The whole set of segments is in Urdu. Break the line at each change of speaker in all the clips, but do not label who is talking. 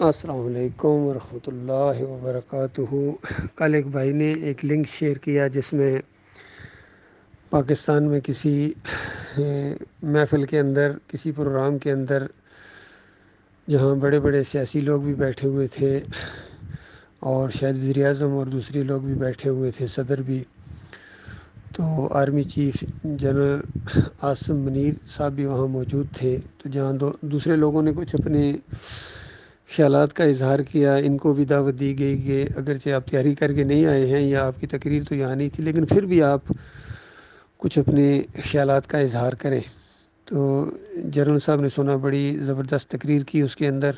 السلام علیکم ورحمۃ اللہ وبرکاتہ۔ کل ایک بھائی نے ایک لنک شیئر کیا جس میں پاکستان میں کسی محفل کے اندر، کسی پروگرام کے اندر، جہاں بڑے بڑے سیاسی لوگ بھی بیٹھے ہوئے تھے اور شاید وزیر اعظم اور دوسرے لوگ بھی بیٹھے ہوئے تھے، صدر بھی، تو army chief general Asim Munir صاحب بھی وہاں موجود تھے۔ تو جہاں دوسرے لوگوں نے کچھ اپنے خیالات کا اظہار کیا، ان کو بھی دعوت دی گئی کہ اگرچہ آپ تیاری کر کے نہیں آئے ہیں یا آپ کی تقریر تو یہاں نہیں تھی، لیکن پھر بھی آپ کچھ اپنے خیالات کا اظہار کریں۔ تو جنرل صاحب نے سنا، بڑی زبردست تقریر کی اس کے اندر،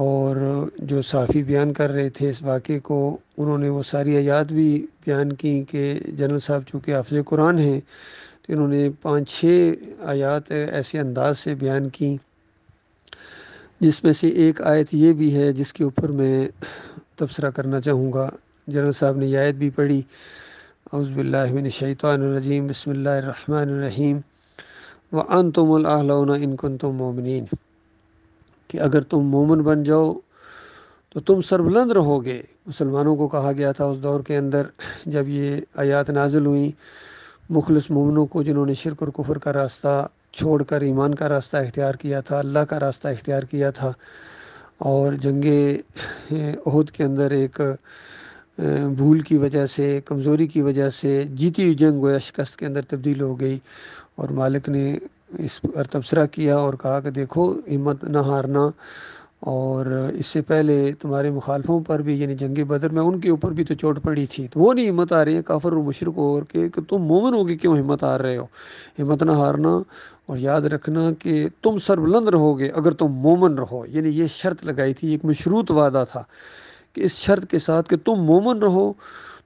اور جو صحافی بیان کر رہے تھے اس واقعے کو، انہوں نے وہ ساری آیات بھی بیان کی کہ جنرل صاحب چونکہ حافظ قرآن ہیں تو انہوں نے 5-6 آیات ایسے انداز سے بیان کی، جس میں سے ایک آیت یہ بھی ہے جس کے اوپر میں تبصرہ کرنا چاہوں گا۔ جنرل صاحب نے یہ آیت بھی پڑھی، اعوذ باللہ من الشیطان الرجیم، بسم اللہ الرحمن الرحیم، وَأَنْتُمُ الْأَعْلَوْنَ إِن كُنتُم مُؤْمِنِينَ، کہ اگر تم مومن بن جاؤ تو تم سربلند رہو گے۔ مسلمانوں کو کہا گیا تھا اس دور کے اندر جب یہ آیات نازل ہوئیں، مخلص مومنوں کو جنہوں نے شرک اور کفر کا راستہ چھوڑ کر ایمان کا راستہ اختیار کیا تھا، اللہ کا راستہ اختیار کیا تھا، اور جنگ احد کے اندر ایک بھول کی وجہ سے، کمزوری کی وجہ سے جیتی ہوئی جنگ گویا شکست کے اندر تبدیل ہو گئی، اور مالک نے اس پر تبصرہ کیا اور کہا کہ دیکھو ہمت نہ ہارنا، اور اس سے پہلے تمہارے مخالفوں پر بھی، یعنی جنگ بدر میں ان کے اوپر بھی تو چوٹ پڑی تھی، تو وہ نہیں ہمت آ رہی ہے کافر و مشرک اور کہ تم مومن ہو گے کیوں ہمت ہار رہے ہو۔ ہمت نہ ہارنا، اور یاد رکھنا کہ تم سربلند رہو گے اگر تم مومن رہو، یعنی یہ شرط لگائی تھی، ایک مشروط وعدہ تھا کہ اس شرط کے ساتھ کہ تم مومن رہو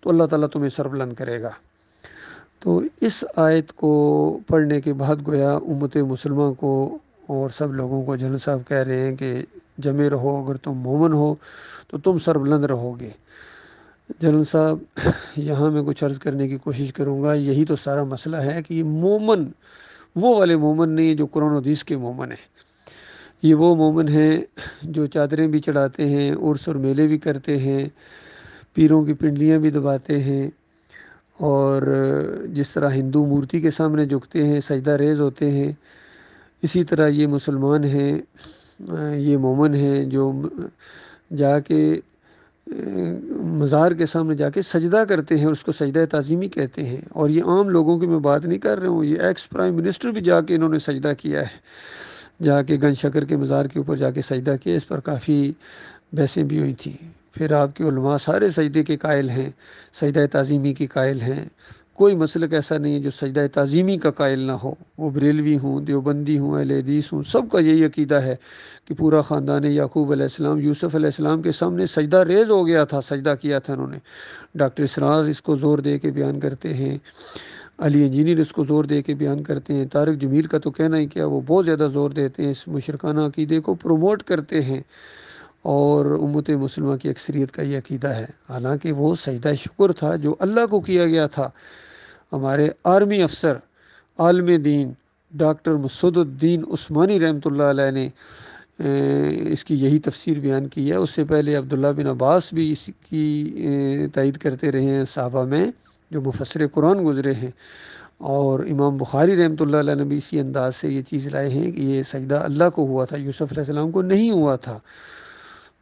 تو اللہ تعالیٰ تمہیں سربلند کرے گا۔ تو اس آیت کو پڑھنے کے بعد گویا امت مسلمہ کو اور سب لوگوں کو جنرل صاحب کہہ رہے ہیں کہ جمے رہو، اگر تم مومن ہو تو تم سربلند رہو گے۔ جنرل صاحب، یہاں میں کچھ عرض کرنے کی کوشش کروں گا، یہی تو سارا مسئلہ ہے کہ یہ مومن وہ والے مومن نہیں جو قرآن و حدیث کے مومن ہیں، یہ وہ مومن ہیں جو چادریں بھی چڑھاتے ہیں، عرس اور میلے بھی کرتے ہیں، پیروں کی پنڈلیاں بھی دباتے ہیں، اور جس طرح ہندو مورتی کے سامنے جھکتے ہیں، سجدہ ریز ہوتے ہیں، اسی طرح یہ مسلمان ہیں، یہ مومن ہیں جو جا کے مزار کے سامنے جا کے سجدہ کرتے ہیں، اس کو سجدہ تعظیمی کہتے ہیں۔ اور یہ عام لوگوں کی میں بات نہیں کر رہا ہوں، یہ ایکس پرائم منسٹر بھی جا کے انہوں نے سجدہ کیا ہے، جا کے گنج شکر کے مزار کے اوپر جا کے سجدہ کیا، اس پر کافی بحثیں بھی ہوئی تھیں۔ پھر آپ کے علماء سارے سجدے کے قائل ہیں، سجدہ تعظیمی کے قائل ہیں، کوئی مسلک ایسا نہیں ہے جو سجدہ تعظیمی کا قائل نہ ہو، وہ بریلوی ہوں، دیوبندی ہوں، اہل حدیث ہوں، سب کا یہی عقیدہ ہے کہ پورا خاندان یعقوب علیہ السلام، یوسف علیہ السلام کے سامنے سجدہ ریز ہو گیا تھا، سجدہ کیا تھا انہوں نے۔ ڈاکٹر اسرار اس کو زور دے کے بیان کرتے ہیں، علی انجینئر اس کو زور دے کے بیان کرتے ہیں، طارق جمیل کا تو کہنا ہی کیا، وہ بہت زیادہ زور دیتے ہیں، اس مشرکانہ عقیدے کو پروموٹ کرتے ہیں، اور امت مسلمہ کی اکثریت کا یہ عقیدہ ہے، حالانکہ وہ سجدہ شکر تھا جو اللہ کو کیا گیا تھا۔ ہمارے آرمی افسر، عالم دین ڈاکٹر مسعود الدین عثمانی رحمۃ اللہ علیہ نے اس کی یہی تفسیر بیان کی ہے۔ اس سے پہلے عبداللہ بن عباس بھی اس کی تائید کرتے رہے ہیں صحابہ میں جو مفسر قرآن گزرے ہیں، اور امام بخاری رحمۃ اللہ علیہ نے بھی اسی انداز سے یہ چیز لائے ہیں کہ یہ سجدہ اللہ کو ہوا تھا، یوسف علیہ السلام کو نہیں ہوا تھا۔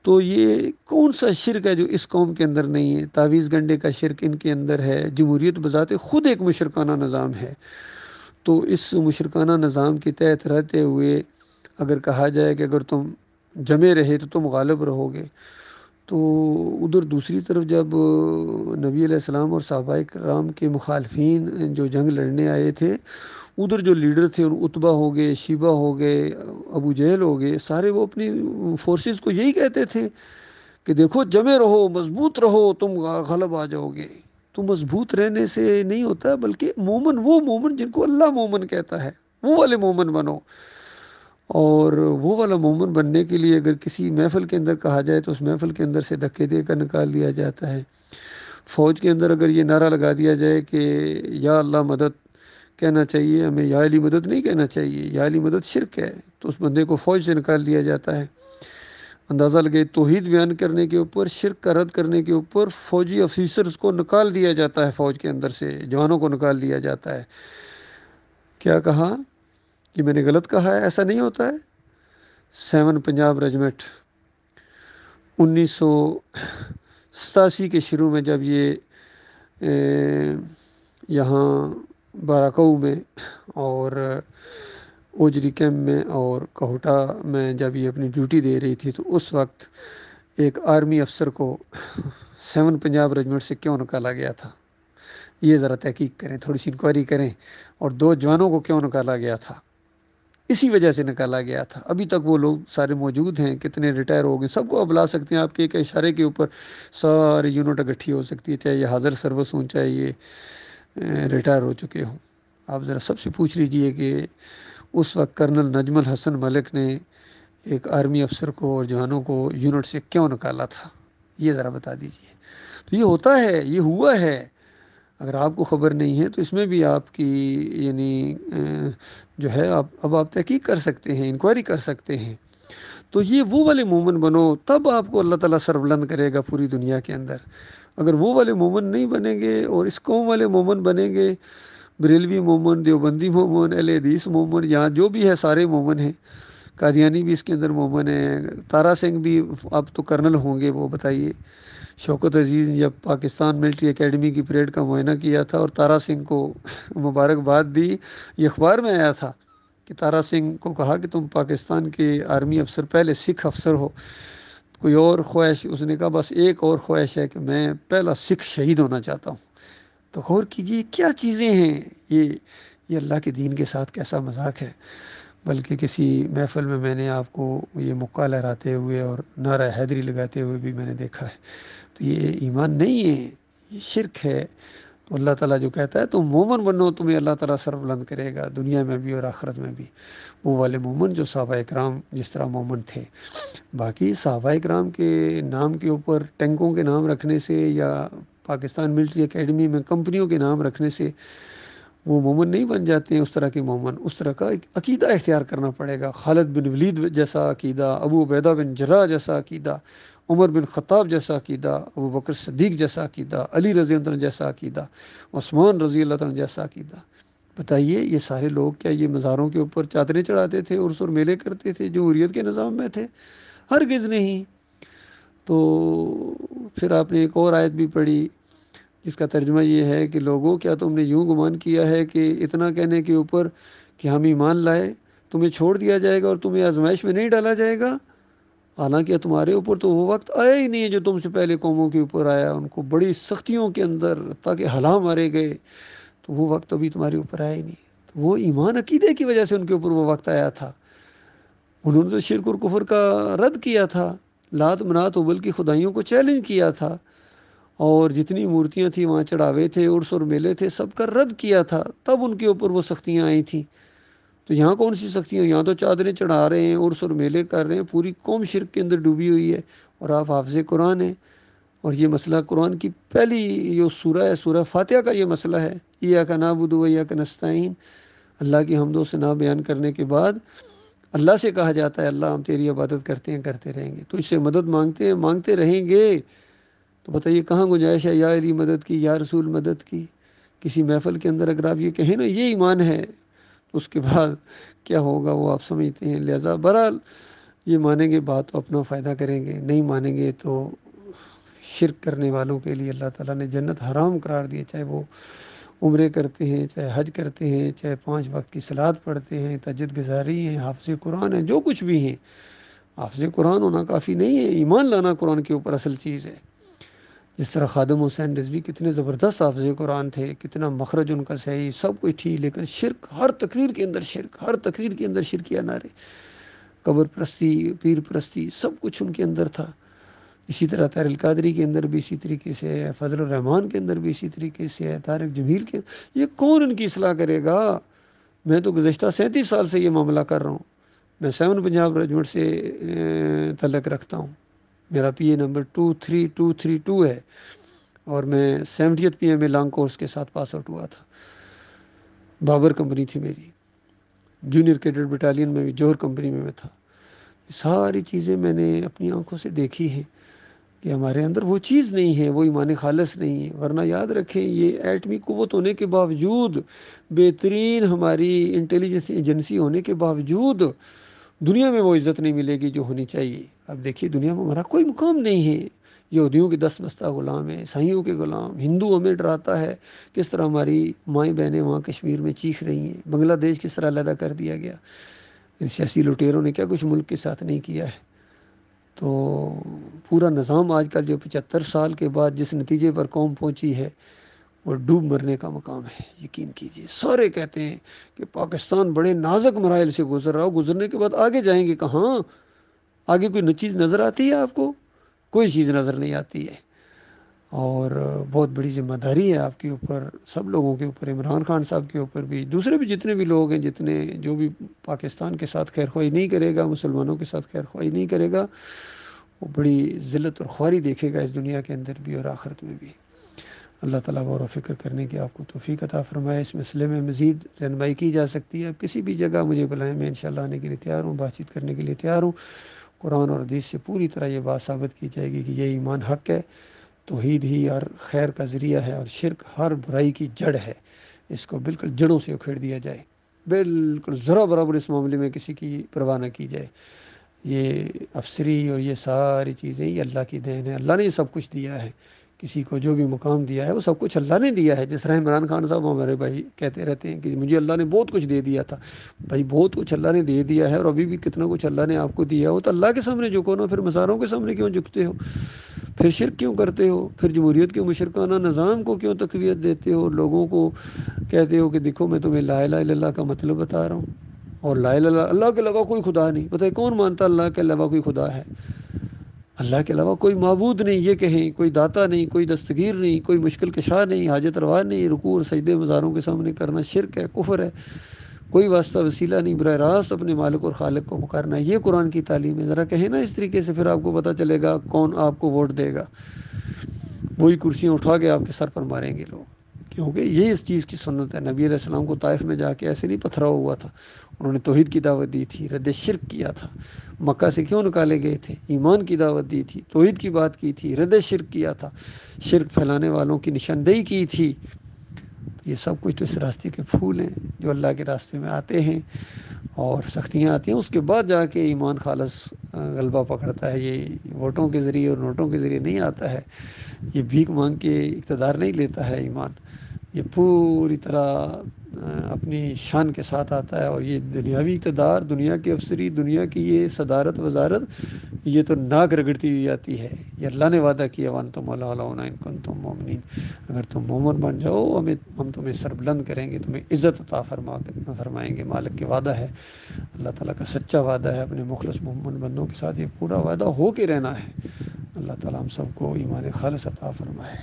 تو یہ کون سا شرک ہے جو اس قوم کے اندر نہیں ہے؟ تعویذ گنڈے کا شرک ان کے اندر ہے، جمہوریت بذات خود ایک مشرکانہ نظام ہے۔ تو اس مشرکانہ نظام کے تحت رہتے ہوئے اگر کہا جائے کہ اگر تم جمے رہے تو تم غالب رہو گے، تو ادھر دوسری طرف جب نبی علیہ السلام اور صحابہ کرام کے مخالفین جو جنگ لڑنے آئے تھے، ادھر جو لیڈر تھے، عتبہ ہو گئے، شیبہ ہو گئے، ابو جہل ہو گئے، سارے وہ اپنی فورسز کو یہی کہتے تھے کہ دیکھو جمے رہو، مضبوط رہو، تم غالب آ جاؤ گے۔ تو مضبوط رہنے سے نہیں ہوتا، بلکہ مومن وہ مومن جن کو اللہ مومن کہتا ہے، وہ والے مومن بنو۔ اور وہ والا مومن بننے کے لیے اگر کسی محفل کے اندر کہا جائے تو اس محفل کے اندر سے دھکے دے کر نکال دیا جاتا ہے۔ فوج کے اندر اگر یہ نعرہ لگا دیا جائے کہ یا اللہ مدد کہنا چاہیے، ہمیں یا علی مدد نہیں کہنا چاہیے، یا علی مدد شرک ہے، تو اس بندے کو فوج سے نکال دیا جاتا ہے۔ اندازہ لگے توحید بیان کرنے کے اوپر، شرک کا رد کرنے کے اوپر فوجی افیسرز کو نکال دیا جاتا ہے، فوج کے اندر سے جوانوں کو نکال دیا جاتا ہے۔ کیا کہا کہ میں نے غلط کہا ہے؟ ایسا نہیں ہوتا ہے۔ 7 پنجاب ریجمنٹ 1987 کے شروع میں جب یہ یہاں باراکو میں اور اوجری کیمپ میں اور کوہٹا میں جب یہ اپنی ڈیوٹی دے رہی تھی، تو اس وقت ایک آرمی افسر کو 7 پنجاب ریجمنٹ سے کیوں نکالا گیا تھا؟ یہ ذرا تحقیق کریں، تھوڑی سی انکوائری کریں، اور 2 جوانوں کو کیوں نکالا گیا تھا؟ اسی وجہ سے نکالا گیا تھا۔ ابھی تک وہ لوگ سارے موجود ہیں، کتنے ریٹائر ہو گئے، سب کو آپ بلا سکتے ہیں، آپ کے ایک اشارے کے اوپر ساری یونٹ اکٹھی ہو سکتی ہے، چاہے یہ حاضر سروس ہوں، چاہے یہ ریٹائر ہو چکے ہوں۔ آپ ذرا سب سے پوچھ لیجئے کہ اس وقت کرنل نجم الحسن ملک نے ایک آرمی افسر کو اور جوانوں کو یونٹ سے کیوں نکالا تھا؟ یہ ذرا بتا دیجئے۔ تو یہ ہوتا ہے، یہ ہوا ہے۔ اگر آپ کو خبر نہیں ہے تو اس میں بھی آپ کی یعنی جو ہے اب آپ تحقیق کر سکتے ہیں، انکوائری کر سکتے ہیں۔ تو یہ وہ والے مومن بنو، تب آپ کو اللہ تعالیٰ سربلند کرے گا پوری دنیا کے اندر۔ اگر وہ والے مومن نہیں بنیں گے اور اس قوم والے مومن بنیں گے، بریلوی مومن، دیوبندی مومن، اہل حدیث مومن، یہاں جو بھی ہے سارے مومن ہیں، قادیانی بھی اس کے اندر مومن ہے، تارا سنگھ بھی اب تو کرنل ہوں گے وہ، بتائیے۔ شوکت عزیز نے جب پاکستان ملٹری اکیڈمی کی پریڈ کا معائنہ کیا تھا اور تارا سنگھ کو مبارکباد دی، یہ اخبار میں آیا تھا کہ تارا سنگھ کو کہا کہ تم پاکستان کے آرمی افسر، پہلے سکھ افسر ہو، کوئی اور خواہش؟ اس نے کہا بس ایک اور خواہش ہے کہ میں پہلا سکھ شہید ہونا چاہتا ہوں۔ تو غور کیجیے کیا چیزیں ہیں یہ اللہ کے دین کے ساتھ کیسا مذاق ہے۔ بلکہ کسی محفل میں نے آپ کو یہ مکہ لہراتے ہوئے اور نعرہ حیدری لگاتے ہوئے بھی میں نے دیکھا ہے۔ تو یہ ایمان نہیں ہے، یہ شرک ہے۔ تو اللہ تعالیٰ جو کہتا ہے تم مومن بنو، تمہیں اللہ تعالیٰ سربلند کرے گا دنیا میں بھی اور آخرت میں بھی۔ وہ والے مومن جو صحابہ اکرام جس طرح مومن تھے۔ باقی صحابہ اکرام کے نام کے اوپر ٹینکوں کے نام رکھنے سے یا پاکستان ملٹری اکیڈمی میں کمپنیوں کے نام رکھنے سے وہ مومن نہیں بن جاتے ہیں۔ اس طرح کے مومن، اس طرح کا ایک عقیدہ اختیار کرنا پڑے گا۔ خالد بن ولید جیسا عقیدہ، ابو عبیدہ بن جراح جیسا عقیدہ، عمر بن خطاب جیسا عقیدہ، ابو بکر صدیق جیسا عقیدہ، علی رضی اللہ عنہ جیسا عقیدہ، عثمان رضی اللہ عنہ جیسا عقیدہ۔ بتائیے یہ سارے لوگ کیا یہ مزاروں کے اوپر چادریں چڑھاتے تھے، عرس اور میلے کرتے تھے جمہوریت کے نظام میں تھے؟ ہرگز نہیں۔ تو پھر آپ نے ایک اور آیت بھی پڑھی جس کا ترجمہ یہ ہے کہ لوگوں کیا تم نے یوں گمان کیا ہے کہ اتنا کہنے کے اوپر کہ ہم ایمان لائے تمہیں چھوڑ دیا جائے گا اور تمہیں آزمائش میں نہیں ڈالا جائے گا؟ حالانکہ تمہارے اوپر تو وہ وقت آیا ہی نہیں ہے جو تم سے پہلے قوموں کے اوپر آیا، ان کو بڑی سختیوں کے اندر تاکہ ہلا مارے گئے، تو وہ وقت ابھی تمہارے اوپر آیا ہی نہیں۔ تو وہ ایمان عقیدے کی وجہ سے ان کے اوپر وہ وقت آیا تھا۔ انہوں نے تو شرک اور کفر کا رد کیا تھا، لات منات و بلکہ خدائیوں کو چیلنج کیا تھا، اور جتنی مورتیاں تھیں وہاں چڑھاوے تھے، عرس اور میلے تھے، سب کا رد کیا تھا، تب ان کے اوپر وہ سختیاں آئی تھیں۔ تو یہاں کون سی سختیاں؟ یہاں تو چادریں چڑھا رہے ہیں، عرس اور میلے کر رہے ہیں، پوری قوم شرک کے اندر ڈوبی ہوئی ہے، اور آپ حافظ قرآن ہیں۔ اور یہ مسئلہ قرآن کی پہلی جو سورہ ہے، سورہ فاتحہ کا یہ مسئلہ ہے، ایاک نعبد و ایاک نستعین۔ اللہ کی حمد و ثنا بیان کرنے کے بعد اللہ سے کہا جاتا ہے اللہ ہم تیری عبادت کرتے ہیں، کرتے رہیں گے، تو اس سے مدد مانگتے ہیں، مانگتے رہیں گے۔ تو بتائیے کہاں گنجائش ہے یا علی مدد کی، یا رسول مدد کی؟ کسی محفل کے اندر اگر آپ یہ کہیں نا یہ ایمان ہے، تو اس کے بعد کیا ہوگا وہ آپ سمجھتے ہیں۔ لہذا بہرحال یہ مانیں گے بات تو اپنا فائدہ کریں گے، نہیں مانیں گے تو شرک کرنے والوں کے لیے اللہ تعالیٰ نے جنت حرام قرار دی ہے، چاہے وہ عمرے کرتے ہیں، چاہے حج کرتے ہیں، چاہے 5 وقت کی صلات پڑھتے ہیں، تہجد گزاری ہیں، حافظ قرآن ہیں، جو کچھ بھی ہیں۔ حافظ قرآن ہونا کافی نہیں ہے، ایمان لانا قرآن کے اوپر اصل چیز ہے۔ جس طرح خادم حسین رضوی کتنے زبردست حافظ قرآن تھے، کتنا مخرج ان کا صحیح، سب کچھ ٹھیک، لیکن شرک ہر تقریر کے اندر، شرک ہر تقریر کے اندر شرکیہ نعرے، قبر پرستی، پیر پرستی، سب کچھ ان کے اندر تھا۔ اسی طرح طاہر القادری کے اندر بھی اسی طریقے سے ہے، فضل الرحمان کے اندر بھی اسی طریقے سے ہے، طارق جمیل کے، یہ کون ان کی اصلاح کرے گا؟ میں تو گزشتہ 37 سال سے یہ معاملہ کر رہا ہوں۔ میں 7 پنجاب ریجمنٹ سے تعلق رکھتا ہوں، میرا پی اے نمبر 23232 ہے، اور میں 70th پی اے میں لانگ کورس کے ساتھ پاس آؤٹ ہوا تھا۔ بابر کمپنی تھی میری، جونیئر کیڈٹ بٹالین میں بھی جوہر کمپنی میں تھا۔ ساری چیزیں میں نے اپنی آنکھوں سے دیکھی ہیں کہ ہمارے اندر وہ چیز نہیں ہے، وہ ایمان خالص نہیں ہے۔ ورنہ یاد رکھیں یہ ایٹمی قوت ہونے کے باوجود، بہترین ہماری انٹیلیجنس ایجنسی ہونے کے باوجود دنیا میں وہ عزت نہیں ملے گی جو ہونی چاہیے۔ اب دیکھیے دنیا میں ہمارا کوئی مقام نہیں ہے، یہودیوں کے 10 بستہ غلام ہیں، عیسائیوں کے غلام، ہندو ہمیں ڈراتا ہے کس طرح ہماری مائیں بہنیں وہاں کشمیر میں چیخ رہی ہیں، بنگلہ دیش کس طرح علیحدہ کر دیا گیا۔ ان سیاسی لٹیروں نے کیا کچھ ملک کے ساتھ نہیں کیا ہے۔ تو پورا نظام آج کل جو 75 سال کے بعد جس نتیجے پر قوم پہنچی ہے وہ ڈوب مرنے کا مقام ہے۔ یقین کیجئے سارے کہتے ہیں کہ پاکستان بڑے نازک مراحل سے گزر رہا ہو، گزرنے کے بعد آگے جائیں گے کہاں؟ آگے کوئی چیز نظر آتی ہے آپ کو؟ کوئی چیز نظر نہیں آتی ہے۔ اور بہت بڑی ذمہ داری ہے آپ کے اوپر، سب لوگوں کے اوپر، عمران خان صاحب کے اوپر بھی، دوسرے بھی جتنے بھی لوگ ہیں، جتنے جو بھی پاکستان کے ساتھ خیر خواہی نہیں کرے گا، مسلمانوں کے ساتھ خیر خواہی نہیں کرے گا، وہ بڑی ذلت اور خواری دیکھے گا اس دنیا کے اندر بھی اور آخرت میں بھی۔ اللہ تعالیٰ غور و فکر کرنے کی آپ کو توفیق عطا فرمائے۔ اس مسئلے میں مزید رہنمائی کی جا سکتی ہے، اب کسی بھی جگہ مجھے بلائیں، میں انشاءاللہ آنے کے لیے تیار ہوں، بات چیت کرنے کے لیے تیار ہوں۔ قرآن اور حدیث سے پوری طرح یہ بات ثابت کی جائے گی کہ یہ ایمان حق ہے، توحید ہی ہر خیر کا ذریعہ ہے اور شرک ہر برائی کی جڑ ہے۔ اس کو بالکل جڑوں سے اکھیڑ دیا جائے، بالکل ذرا برابر اس معاملے میں کسی کی پرواہ نہ کی جائے۔ یہ افسری اور یہ ساری چیزیں یہ اللہ کی دین ہے، اللہ نے یہ سب کچھ دیا ہے۔ کسی کو جو بھی مقام دیا ہے وہ سب کچھ اللہ نے دیا ہے۔ جس طرح عمران خان صاحب ہمارے بھائی کہتے رہتے ہیں کہ مجھے اللہ نے بہت کچھ دے دیا تھا۔ بھائی بہت کچھ اللہ نے دے دیا ہے اور ابھی بھی کتنا کچھ اللہ نے آپ کو دیا ہو، تو اللہ کے سامنے جھکو نا، پھر مزاروں کے سامنے کیوں جھکتے ہو؟ پھر شرک کیوں کرتے ہو؟ پھر جمہوریت کے مشرکانہ نظام کو کیوں تقویت دیتے ہو؟ لوگوں کو کہتے ہو کہ دیکھو میں تمہیں لا الہ الا اللہ کا مطلب بتا رہا ہوں، اور لا الہ الا اللہ کے علاوہ کوئی خدا نہیں۔ بتائیں کون مانتا اللہ کے علاوہ کوئی خدا ہے؟ اللہ کے علاوہ کوئی معبود نہیں، یہ کہیں کوئی داتا نہیں، کوئی دستگیر نہیں، کوئی مشکل کشا نہیں، حاجت روا نہیں، رکوع اور سجدے مزاروں کے سامنے کرنا شرک ہے، کفر ہے۔ کوئی واسطہ وسیلہ نہیں، براہ راست اپنے مالک اور خالق کو پکارنا ہے، یہ قرآن کی تعلیم ہے۔ ذرا کہیں نا اس طریقے سے، پھر آپ کو پتہ چلے گا کون آپ کو ووٹ دے گا۔ وہی کرسیاں اٹھا کے آپ کے سر پر ماریں گے لوگ، کیونکہ یہ اس چیز کی سنت ہے۔ نبی علیہ السلام کو طائف میں جا کے ایسے نہیں پتھراؤ ہوا تھا، انہوں نے توحید کی دعوت دی تھی، رد شرک کیا تھا۔ مکہ سے کیوں نکالے گئے تھے؟ ایمان کی دعوت دی تھی، توحید کی بات کی تھی، رد شرک کیا تھا، شرک پھیلانے والوں کی نشاندہی کی تھی۔ یہ سب کچھ تو اس راستے کے پھول ہیں جو اللہ کے راستے میں آتے ہیں اور سختیاں آتی ہیں، اس کے بعد جا کے ایمان خالص غلبہ پکڑتا ہے۔ یہ ووٹوں کے ذریعے اور نوٹوں کے ذریعے نہیں آتا ہے، یہ بھیک مانگ کے اقتدار نہیں لیتا ہے ایمان، یہ پوری طرح اپنی شان کے ساتھ آتا ہے۔ اور یہ دنیاوی اقتدار، دنیا کی افسری، دنیا کی یہ صدارت وزارت، یہ تو ناک رگڑتی ہوئی آتی ہے۔ یہ اللہ نے وعدہ کیا وَأَنْتُمُ الْأَعْلَوْنَ إِن كُنتُم مُؤْمِنِينَ، اگر تم مومن بن جاؤ ہم تمہیں سربلند کریں گے، تمہیں عزت عطا فرمائیں گے۔ مالک کے وعدہ ہے، اللہ تعالیٰ کا سچا وعدہ ہے، اپنے مخلص مومن بندوں کے ساتھ یہ پورا وعدہ ہو کے رہنا ہے۔ اللہ تعالیٰ ہم سب کو ایمان خالص عطا فرمائے۔